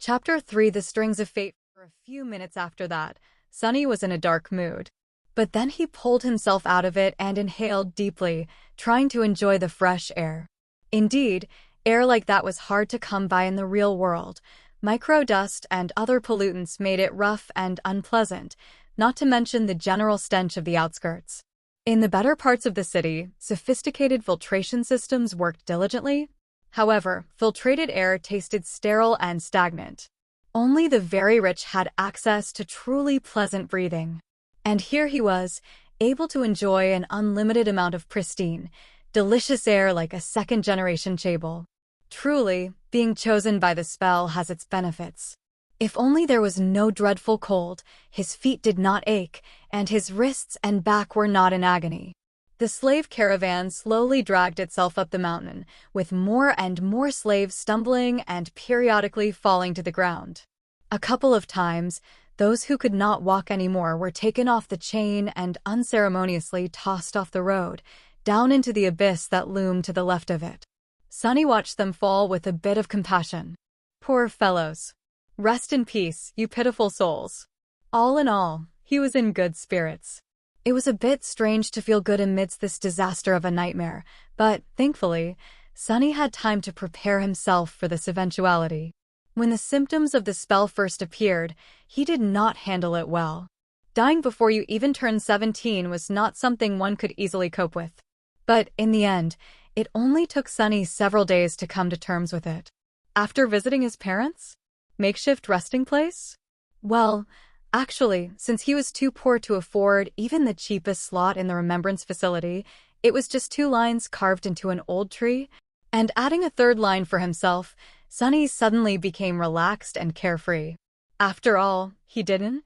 Chapter 3 The Strings of Fate. For a few minutes after that, Sunny was in a dark mood. But then he pulled himself out of it and inhaled deeply, trying to enjoy the fresh air. Indeed, air like that was hard to come by in the real world. Microdust and other pollutants made it rough and unpleasant, not to mention the general stench of the outskirts. In the better parts of the city, sophisticated filtration systems worked diligently. However, filtrated air tasted sterile and stagnant. Only the very rich had access to truly pleasant breathing. And here he was, able to enjoy an unlimited amount of pristine, delicious air like a second-generation chaebol. Truly, being chosen by the spell has its benefits. If only there was no dreadful cold, his feet did not ache, and his wrists and back were not in agony. The slave caravan slowly dragged itself up the mountain, with more and more slaves stumbling and periodically falling to the ground. A couple of times, those who could not walk anymore were taken off the chain and unceremoniously tossed off the road, down into the abyss that loomed to the left of it. Sunny watched them fall with a bit of compassion. Poor fellows. Rest in peace, you pitiful souls. All in all, he was in good spirits. It was a bit strange to feel good amidst this disaster of a nightmare, but, thankfully, Sunny had time to prepare himself for this eventuality. When the symptoms of the spell first appeared, he did not handle it well. Dying before you even turned 17 was not something one could easily cope with. But, in the end, it only took Sunny several days to come to terms with it. After visiting his parents' makeshift resting place? Well, actually, since he was too poor to afford even the cheapest slot in the remembrance facility, it was just 2 lines carved into an old tree, and adding a 3rd line for himself, Sunny suddenly became relaxed and carefree. After all, he didn't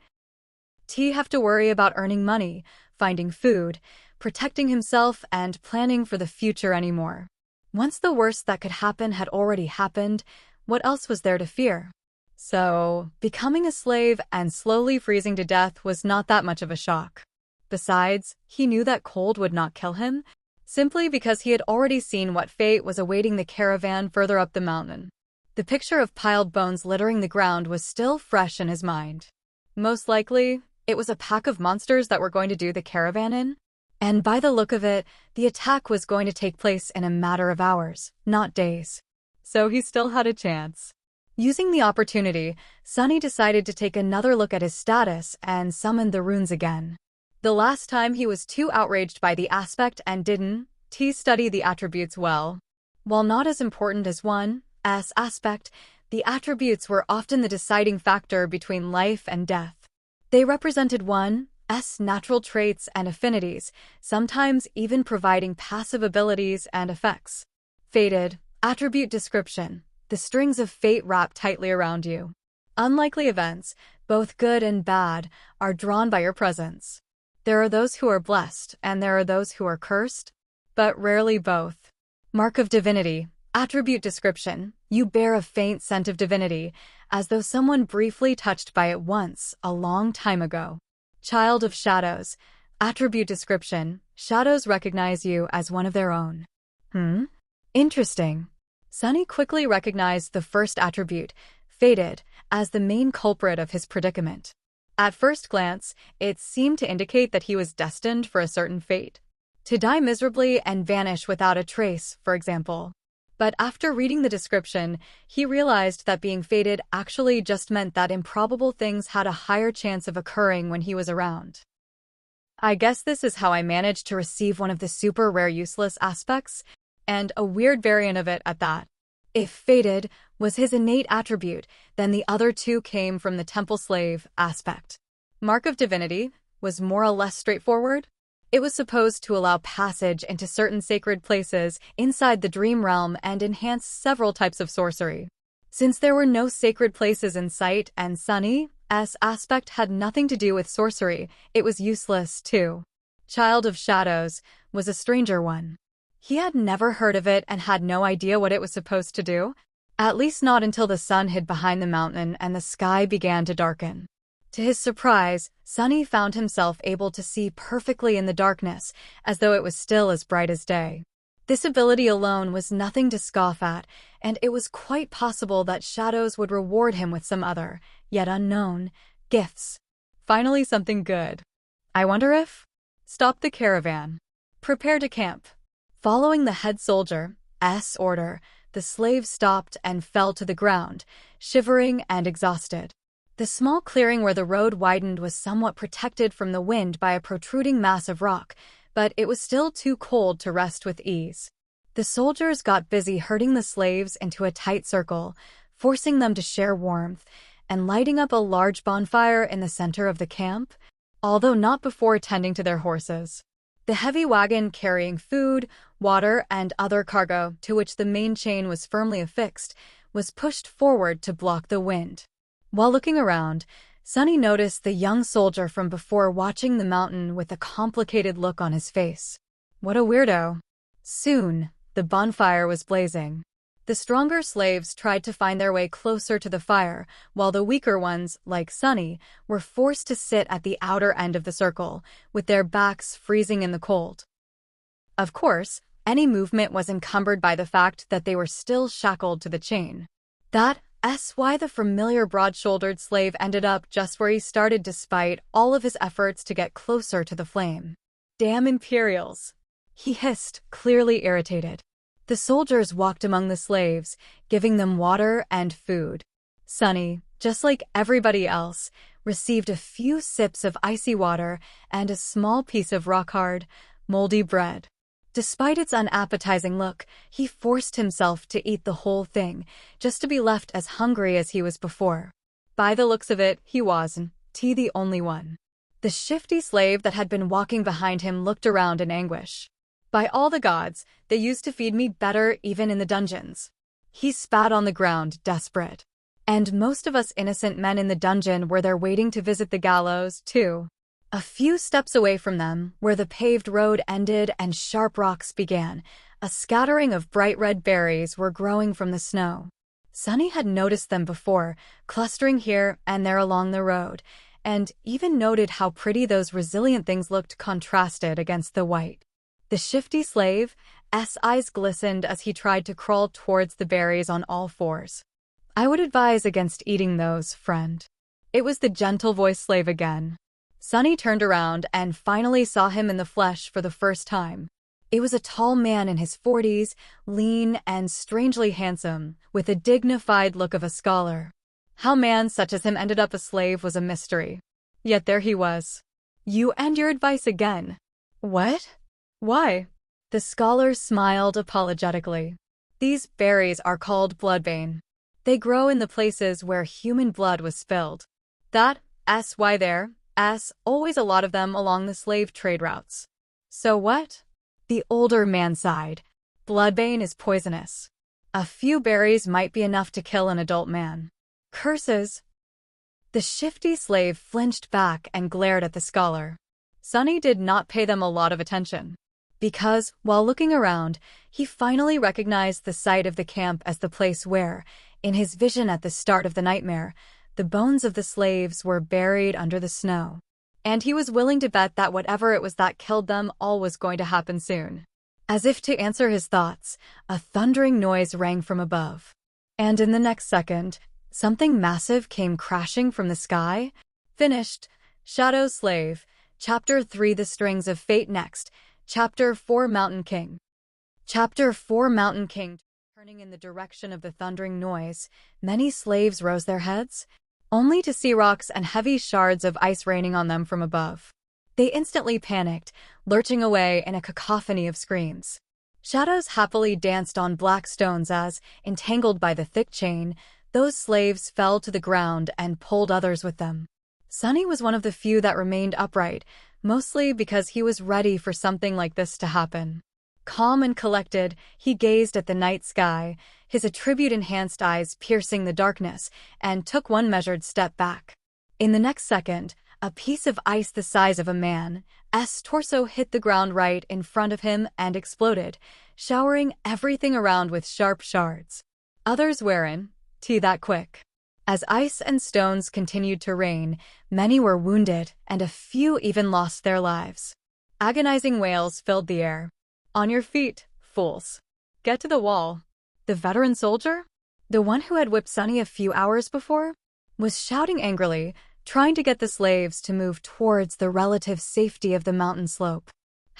have to worry about earning money, finding food, protecting himself, and planning for the future anymore. Once the worst that could happen had already happened, what else was there to fear? So, becoming a slave and slowly freezing to death was not that much of a shock. Besides, he knew that cold would not kill him, simply because he had already seen what fate was awaiting the caravan further up the mountain. The picture of piled bones littering the ground was still fresh in his mind. Most likely, it was a pack of monsters that were going to do the caravan in. And by the look of it, the attack was going to take place in a matter of hours, not days. So he still had a chance. Using the opportunity, Sunny decided to take another look at his status and summoned the runes again. The last time he was too outraged by the aspect and didn't study the attributes well. While not as important as one's aspect, the attributes were often the deciding factor between life and death. They represented one's natural traits and affinities, sometimes even providing passive abilities and effects. Fated. Attribute description. The strings of fate wrap tightly around you. Unlikely events, both good and bad, are drawn by your presence. There are those who are blessed, and there are those who are cursed, but rarely both. Mark of divinity. Attribute description. You bear a faint scent of divinity, as though someone briefly touched by it once, a long time ago. Child of shadows. Attribute description. Shadows recognize you as one of their own. Interesting. Sunny quickly recognized the first attribute, fated, as the main culprit of his predicament. At first glance, it seemed to indicate that he was destined for a certain fate. To die miserably and vanish without a trace, for example. But after reading the description, he realized that being fated actually just meant that improbable things had a higher chance of occurring when he was around. I guess this is how I managed to receive one of the super rare useless aspects, and a weird variant of it at that. If fated was his innate attribute, then the other 2 came from the temple slave aspect. Mark of divinity was more or less straightforward. It was supposed to allow passage into certain sacred places inside the dream realm and enhance several types of sorcery. Since there were no sacred places in sight and Sunny's aspect had nothing to do with sorcery, it was useless too. Child of shadows was a stranger one. He had never heard of it and had no idea what it was supposed to do, at least not until the sun hid behind the mountain and the sky began to darken. To his surprise, Sunny found himself able to see perfectly in the darkness, as though it was still as bright as day. This ability alone was nothing to scoff at, and it was quite possible that Shadows would reward him with some other, yet unknown, gifts. Finally something good. I wonder if... Stop the caravan. Prepare to camp. Following the head soldier's order, the slaves stopped and fell to the ground, shivering and exhausted. The small clearing where the road widened was somewhat protected from the wind by a protruding mass of rock, but it was still too cold to rest with ease. The soldiers got busy herding the slaves into a tight circle, forcing them to share warmth, and lighting up a large bonfire in the center of the camp, although not before tending to their horses. The heavy wagon carrying food, water, and other cargo, to which the main chain was firmly affixed, was pushed forward to block the wind. While looking around, Sunny noticed the young soldier from before watching the mountain with a complicated look on his face. What a weirdo. Soon, the bonfire was blazing. The stronger slaves tried to find their way closer to the fire, while the weaker ones, like Sunny, were forced to sit at the outer end of the circle, with their backs freezing in the cold. Of course, any movement was encumbered by the fact that they were still shackled to the chain. That's why the familiar broad-shouldered slave ended up just where he started despite all of his efforts to get closer to the flame. Damn Imperials! He hissed, clearly irritated. The soldiers walked among the slaves, giving them water and food. Sunny, just like everybody else, received a few sips of icy water and a small piece of rock-hard, moldy bread. Despite its unappetizing look, he forced himself to eat the whole thing, just to be left as hungry as he was before. By the looks of it, he wasn't the only one. The shifty slave that had been walking behind him looked around in anguish. By all the gods, they used to feed me better even in the dungeons. He spat on the ground, desperate. And most of us innocent men in the dungeon were there waiting to visit the gallows, too. A few steps away from them, where the paved road ended and sharp rocks began, a scattering of bright red berries were growing from the snow. Sunny had noticed them before, clustering here and there along the road, and even noted how pretty those resilient things looked contrasted against the white. The shifty slave's eyes glistened as he tried to crawl towards the berries on all fours. I would advise against eating those, friend. It was the gentle-voiced slave again. Sunny turned around and finally saw him in the flesh for the first time. It was a tall man in his 40s, lean and strangely handsome, with a dignified look of a scholar. How man such as him ended up a slave was a mystery. Yet there he was. You and your advice again. What? Why? The scholar smiled apologetically. These berries are called bloodbane. They grow in the places where human blood was spilled. That's why there's always a lot of them along the slave trade routes. So what? The older man sighed. Bloodbane is poisonous. A few berries might be enough to kill an adult man. Curses! The shifty slave flinched back and glared at the scholar. Sunny did not pay them a lot of attention. Because, while looking around, he finally recognized the site of the camp as the place where, in his vision at the start of the nightmare, the bones of the slaves were buried under the snow. And he was willing to bet that whatever it was that killed them all was going to happen soon. As if to answer his thoughts, a thundering noise rang from above. And in the next second, something massive came crashing from the sky. Finished. Shadow Slave. Chapter 3 The Strings of Fate next. Chapter 4 Mountain King. Chapter 4 Mountain King. Turning in the direction of the thundering noise, many slaves rose their heads, only to see rocks and heavy shards of ice raining on them from above. They instantly panicked, lurching away in a cacophony of screams. Shadows happily danced on black stones as, entangled by the thick chain, those slaves fell to the ground and pulled others with them. Sunny was one of the few that remained upright, mostly because he was ready for something like this to happen. Calm and collected, he gazed at the night sky, his attribute-enhanced eyes piercing the darkness, and took one measured step back. In the next second, a piece of ice the size of a man's torso hit the ground right in front of him and exploded, showering everything around with sharp shards. Others weren't that quick. As ice and stones continued to rain, many were wounded, and a few even lost their lives. Agonizing wails filled the air. On your feet, fools. Get to the wall. The veteran soldier, the one who had whipped Sunny a few hours before, was shouting angrily, trying to get the slaves to move towards the relative safety of the mountain slope.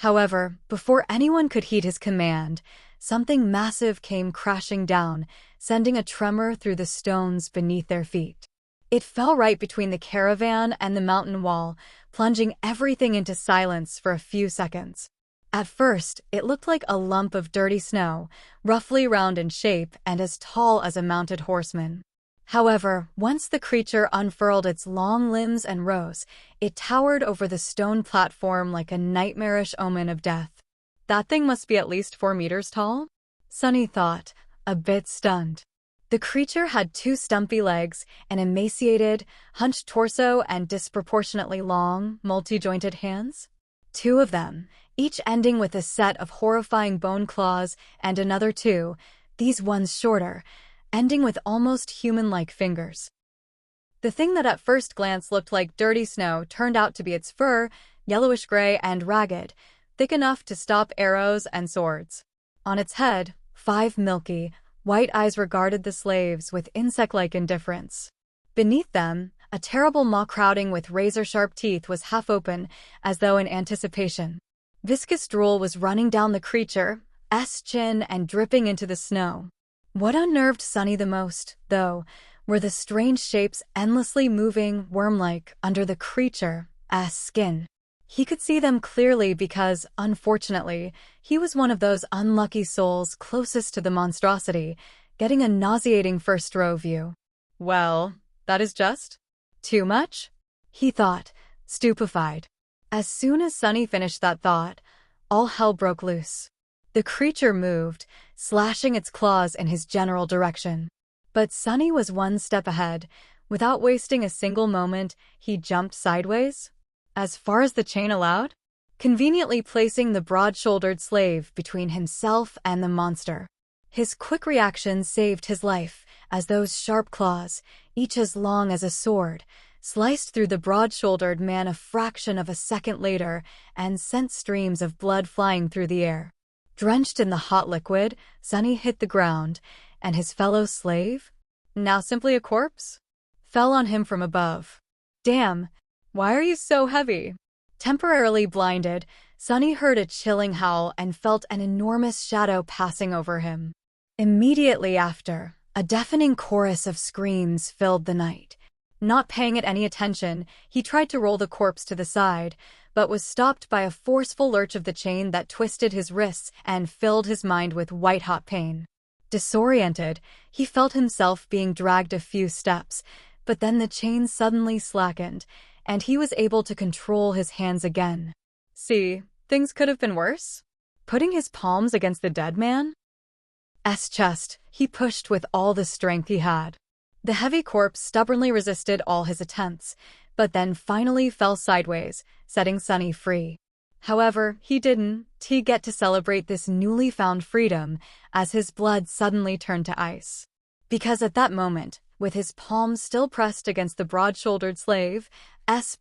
However, before anyone could heed his command, something massive came crashing down, sending a tremor through the stones beneath their feet. It fell right between the caravan and the mountain wall, plunging everything into silence for a few seconds. At first, it looked like a lump of dirty snow, roughly round in shape and as tall as a mounted horseman. However, once the creature unfurled its long limbs and rose, it towered over the stone platform like a nightmarish omen of death. That thing must be at least 4 meters tall? Sunny thought, a bit stunned. The creature had 2 stumpy legs, an emaciated, hunched torso, and disproportionately long, multi-jointed hands. 2 of them, each ending with a set of horrifying bone claws, and another 2, these ones shorter, ending with almost human-like fingers. The thing that at first glance looked like dirty snow turned out to be its fur, yellowish-gray and ragged, thick enough to stop arrows and swords. On its head, 5 milky, white eyes regarded the slaves with insect-like indifference. Beneath them, a terrible maw crowding with razor-sharp teeth was half open, as though in anticipation. Viscous drool was running down the creature's chin and dripping into the snow. What unnerved Sunny the most, though, were the strange shapes endlessly moving, worm-like, under the creature's skin. He could see them clearly because, unfortunately, he was one of those unlucky souls closest to the monstrosity, getting a nauseating first-row view. Well, that is just too much, he thought, stupefied. As soon as Sunny finished that thought, all hell broke loose. The creature moved, slashing its claws in his general direction. But Sunny was one step ahead. Without wasting a single moment, he jumped sideways, as far as the chain allowed, conveniently placing the broad-shouldered slave between himself and the monster. His quick reaction saved his life, as those sharp claws, each as long as a sword, sliced through the broad-shouldered man a fraction of a second later and sent streams of blood flying through the air. Drenched in the hot liquid, Sunny hit the ground, and his fellow slave, now simply a corpse, fell on him from above. Damn, why are you so heavy? Temporarily blinded, Sunny heard a chilling howl and felt an enormous shadow passing over him. Immediately after, a deafening chorus of screams filled the night. Not paying it any attention, he tried to roll the corpse to the side, but was stopped by a forceful lurch of the chain that twisted his wrists and filled his mind with white-hot pain. Disoriented, he felt himself being dragged a few steps, but then the chain suddenly slackened, and he was able to control his hands again. See, things could have been worse. Putting his palms against the dead man's chest, he pushed with all the strength he had. The heavy corpse stubbornly resisted all his attempts, but then finally fell sideways, setting Sunny free. However, he didn't get to celebrate this newly found freedom, as his blood suddenly turned to ice. Because at that moment, with his palms still pressed against the broad-shouldered slave's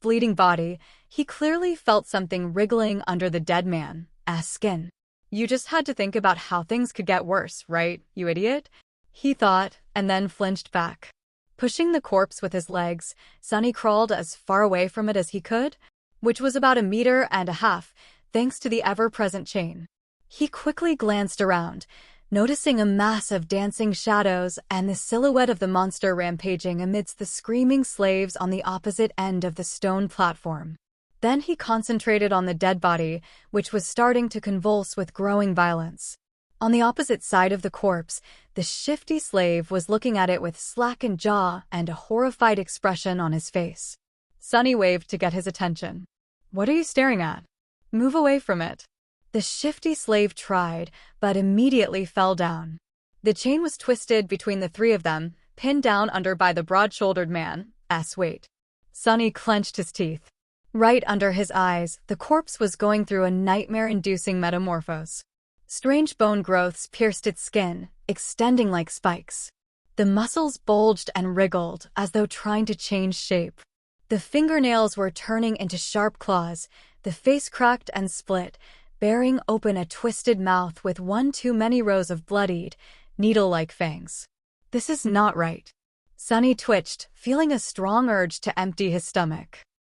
bleeding body, he clearly felt something wriggling under the dead man's skin. You just had to think about how things could get worse, right, you idiot? He thought, and then flinched back. Pushing the corpse with his legs, Sunny crawled as far away from it as he could, which was about 1.5 meters, thanks to the ever-present chain. He quickly glanced around, noticing a mass of dancing shadows and the silhouette of the monster rampaging amidst the screaming slaves on the opposite end of the stone platform. Then he concentrated on the dead body, which was starting to convulse with growing violence. On the opposite side of the corpse, the shifty slave was looking at it with slackened jaw and a horrified expression on his face. Sunny waved to get his attention. What are you staring at? Move away from it. The shifty slave tried, but immediately fell down. The chain was twisted between the 3 of them, pinned down under by the broad-shouldered man's weight. Sunny clenched his teeth. Right under his eyes, the corpse was going through a nightmare-inducing metamorphose. Strange bone growths pierced its skin, extending like spikes. The muscles bulged and wriggled as though trying to change shape. The fingernails were turning into sharp claws, the face cracked and split, bearing open a twisted mouth with one too many rows of bloodied, needle-like fangs. This is not right. Sunny twitched, feeling a strong urge to empty his stomach.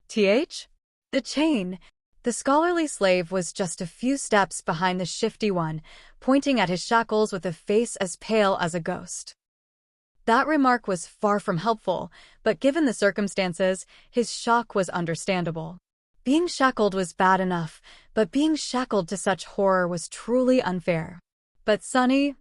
The chain. The scholarly slave was just a few steps behind the shifty one, pointing at his shackles with a face as pale as a ghost. That remark was far from helpful, but given the circumstances, his shock was understandable. Being shackled was bad enough, but being shackled to such horror was truly unfair. But Sunny's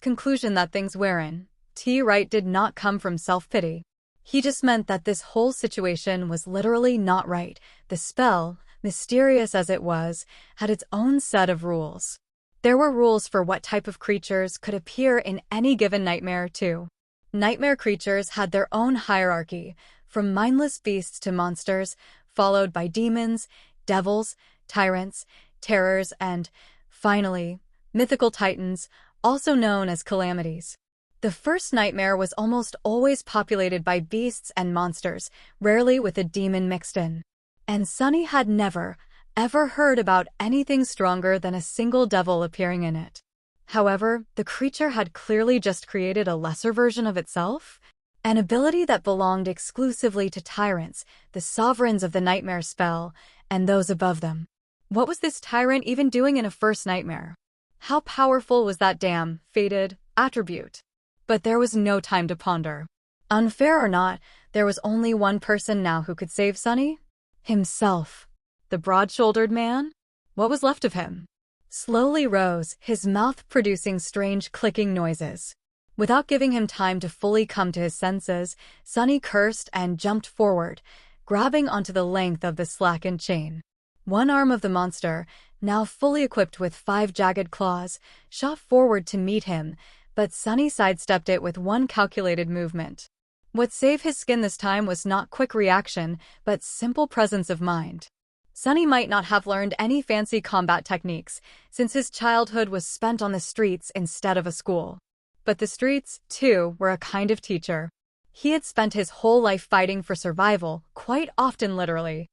conclusion that things weren't right did not come from self-pity. He just meant that this whole situation was literally not right. The spell, mysterious as it was, had its own set of rules. There were rules for what type of creatures could appear in any given nightmare, too. Nightmare creatures had their own hierarchy, from mindless beasts to monsters, followed by demons, devils, tyrants, terrors, and, finally, mythical titans, also known as calamities. The first nightmare was almost always populated by beasts and monsters, rarely with a demon mixed in. And Sunny had never, ever heard about anything stronger than a single devil appearing in it. However, the creature had clearly just created a lesser version of itself, an ability that belonged exclusively to tyrants, the sovereigns of the nightmare spell, and those above them. What was this tyrant even doing in a first nightmare? How powerful was that damn, fated attribute? But there was no time to ponder. Unfair or not, there was only one person now who could save Sunny. Himself. The broad-shouldered man? What was left of him? Slowly rose, his mouth producing strange clicking noises. Without giving him time to fully come to his senses, Sunny cursed and jumped forward, grabbing onto the length of the slackened chain. One arm of the monster, now fully equipped with 5 jagged claws, shot forward to meet him, but Sunny sidestepped it with one calculated movement. What saved his skin this time was not quick reaction, but simple presence of mind. Sunny might not have learned any fancy combat techniques, since his childhood was spent on the streets instead of a school. But the streets, too, were a kind of teacher. He had spent his whole life fighting for survival, quite often literally.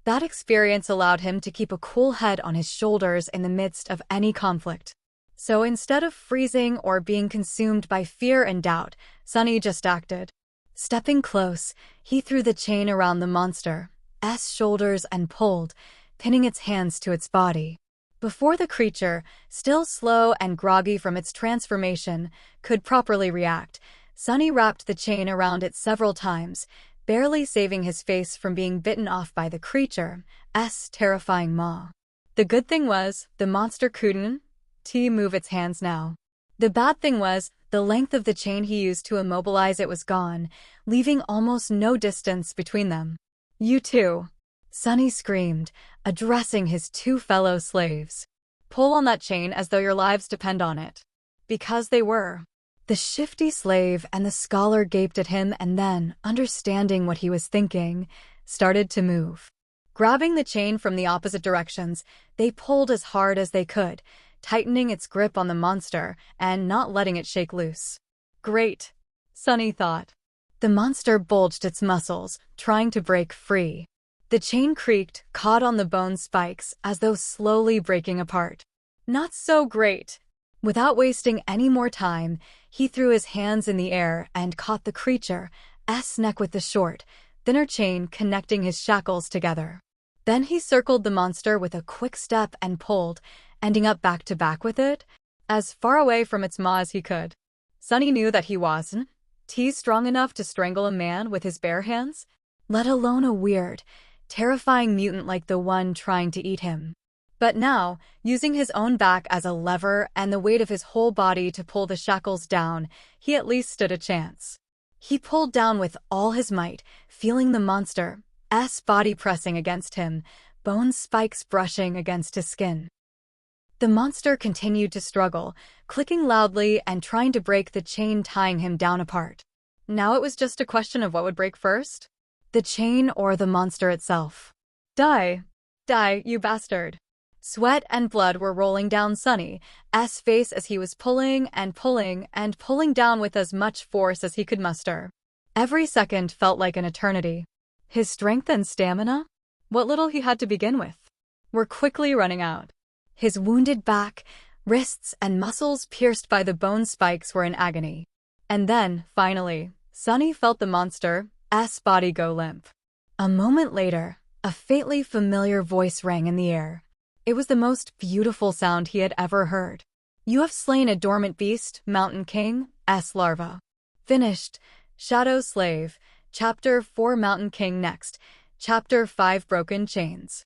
That experience allowed him to keep a cool head on his shoulders in the midst of any conflict. So instead of freezing or being consumed by fear and doubt, Sunny just acted. Stepping close, he threw the chain around the monster's shoulders and pulled, pinning its hands to its body. Before the creature, still slow and groggy from its transformation, could properly react, Sunny wrapped the chain around it several times, barely saving his face from being bitten off by the creature's terrifying maw. The good thing was, the monster couldn't move its hands now. The bad thing was, the length of the chain he used to immobilize it was gone, leaving almost no distance between them. "You too," Sunny screamed, addressing his 2 fellow slaves. "Pull on that chain as though your lives depend on it." Because they were. The shifty slave and the scholar gaped at him and then, understanding what he was thinking, started to move. Grabbing the chain from the opposite directions, they pulled as hard as they could, tightening its grip on the monster and not letting it shake loose. Great, Sunny thought. The monster bulged its muscles, trying to break free. The chain creaked, caught on the bone spikes, as though slowly breaking apart. Not so great. Without wasting any more time, he threw his hands in the air and caught the creature's neck with the short, thinner chain connecting his shackles together. Then he circled the monster with a quick step and pulled, ending up back to back with it, as far away from its maw as he could. Sunny knew that he wasn't strong enough to strangle a man with his bare hands, let alone a weird, terrifying mutant like the one trying to eat him. But now, using his own back as a lever and the weight of his whole body to pull the shackles down, he at least stood a chance. He pulled down with all his might, feeling the monster's body pressing against him, bone spikes brushing against his skin. The monster continued to struggle, clicking loudly and trying to break the chain tying him down apart. Now it was just a question of what would break first? The chain or the monster itself? Die! Die, you bastard! Sweat and blood were rolling down Sunny's face as he was pulling and pulling and pulling down with as much force as he could muster. Every second felt like an eternity. His strength and stamina, what little he had to begin with, were quickly running out. His wounded back, wrists, and muscles pierced by the bone spikes were in agony. And then, finally, Sunny felt the monster's body go limp. A moment later, a faintly familiar voice rang in the air. It was the most beautiful sound he had ever heard. "You have slain a dormant beast, Mountain King's larva." Finished. Shadow Slave. Chapter 4 Mountain King next. Chapter 5 Broken Chains.